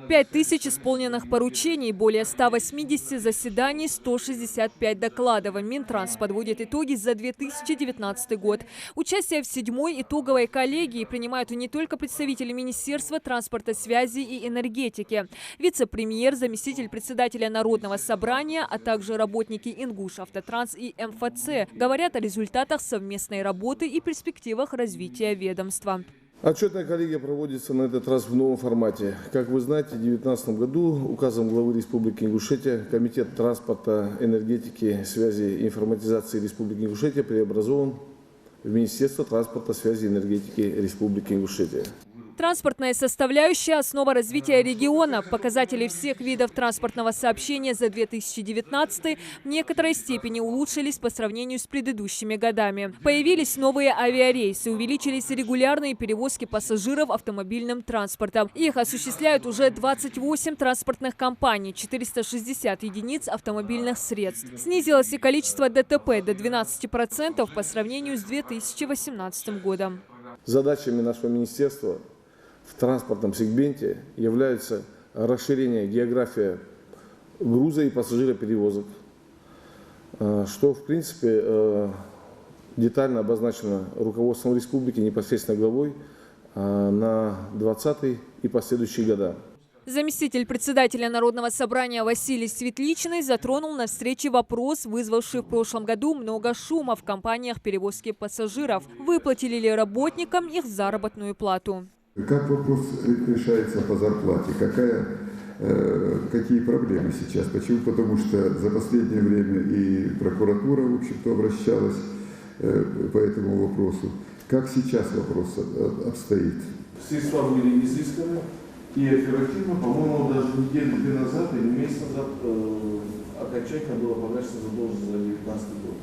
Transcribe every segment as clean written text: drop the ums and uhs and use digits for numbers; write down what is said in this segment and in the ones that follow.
5000 исполненных поручений, более 180 заседаний, 165 докладов. Минтранс подводит итоги за 2019 год. Участие в 7-й итоговой коллегии принимают не только представители Министерства транспорта, связи и энергетики. Вице-премьер, заместитель председателя Народного собрания, а также работники Ингушавтотранс и МФЦ говорят о результатах совместной работы и перспективах развития ведомства. Отчетная коллегия проводится на этот раз в новом формате. Как вы знаете, в 2019 году указом главы Республики Ингушетия Комитет транспорта, энергетики, связи и информатизации Республики Ингушетия преобразован в Министерство транспорта, связи и энергетики Республики Ингушетия. Транспортная составляющая – основа развития региона. Показатели всех видов транспортного сообщения за 2019 в некоторой степени улучшились по сравнению с предыдущими годами. Появились новые авиарейсы, увеличились регулярные перевозки пассажиров автомобильным транспортом. Их осуществляют уже 28 транспортных компаний, 460 единиц автомобильных средств. Снизилось и количество ДТП до 12% по сравнению с 2018 годом. Задачами нашего министерства в транспортном сегменте являются расширение географии груза и пассажироперевозок, что в принципе детально обозначено руководством республики, непосредственно главой на 2020 и последующие года. Заместитель председателя Народного собрания Василий Светличный затронул на встрече вопрос, вызвавший в прошлом году много шума в компаниях перевозки пассажиров. Выплатили ли работникам их заработную плату? Как вопрос решается по зарплате? Какие проблемы сейчас? Почему? Потому что за последнее время и прокуратура, в общем-то, обращалась по этому вопросу. Как сейчас вопрос обстоит? Средства были изысканы и оперативно, по-моему, даже неделю-две назад или месяц назад окончательно было погашена задолженность за 2019 год.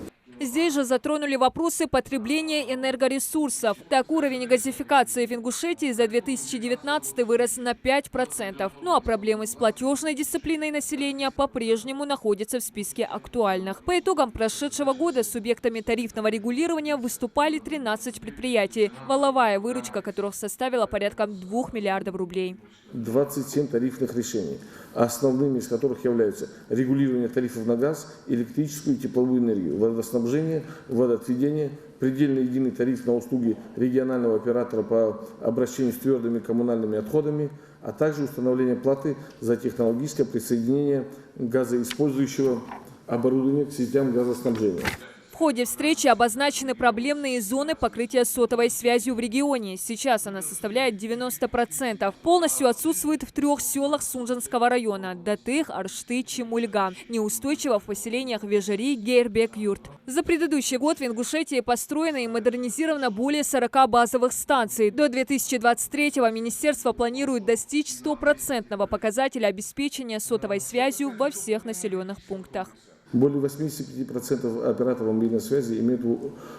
Здесь же затронули вопросы потребления энергоресурсов. Так, уровень газификации в Ингушетии за 2019 вырос на 5%. Ну а проблемы с платежной дисциплиной населения по-прежнему находятся в списке актуальных. По итогам прошедшего года субъектами тарифного регулирования выступали 13 предприятий, валовая выручка которых составила порядка 2 миллиардов рублей. 27 тарифных решений, основными из которых являются регулирование тарифов на газ, электрическую и тепловую энергию, водоснабжение, водоотведение, предельно единый тариф на услуги регионального оператора по обращению с твердыми коммунальными отходами, а также установление платы за технологическое присоединение газоиспользующего оборудования к сетям газоснабжения. В ходе встречи обозначены проблемные зоны покрытия сотовой связью в регионе. Сейчас она составляет 90%. Полностью отсутствует в 3 селах Сунжанского района – Датых, Аршты, Чемульга. Неустойчиво в поселениях Вежари, Гейрбек, Юрт. За предыдущий год в Ингушетии построено и модернизировано более 40 базовых станций. До 2023-го министерство планирует достичь 100% показателя обеспечения сотовой связью во всех населенных пунктах. Более 85% операторов мобильной связи имеют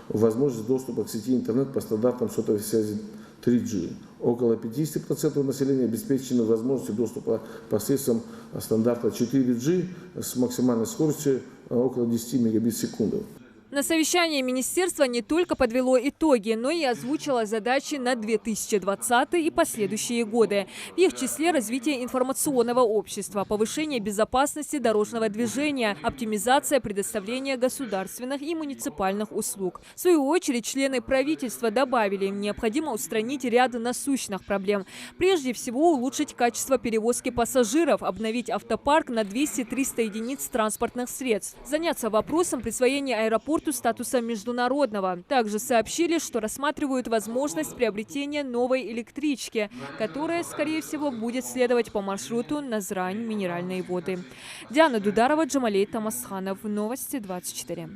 возможность доступа к сети интернет по стандартам сотовой связи 3G. Около 50% населения обеспечено возможностью доступа посредством стандарта 4G с максимальной скоростью около 10 мегабит в секунду. На совещании министерство не только подвело итоги, но и озвучило задачи на 2020 и последующие годы. В их числе развитие информационного общества, повышение безопасности дорожного движения, оптимизация предоставления государственных и муниципальных услуг. В свою очередь, члены правительства добавили, необходимо устранить ряд насущных проблем. Прежде всего, улучшить качество перевозки пассажиров, обновить автопарк на 200-300 единиц транспортных средств, заняться вопросом присвоения аэропорту статуса международного. Также сообщили, что рассматривают возможность приобретения новой электрички, которая, скорее всего, будет следовать по маршруту Назрань-Минеральные воды. Диана Дударова, Джамалей Тамасханов. Новости 24.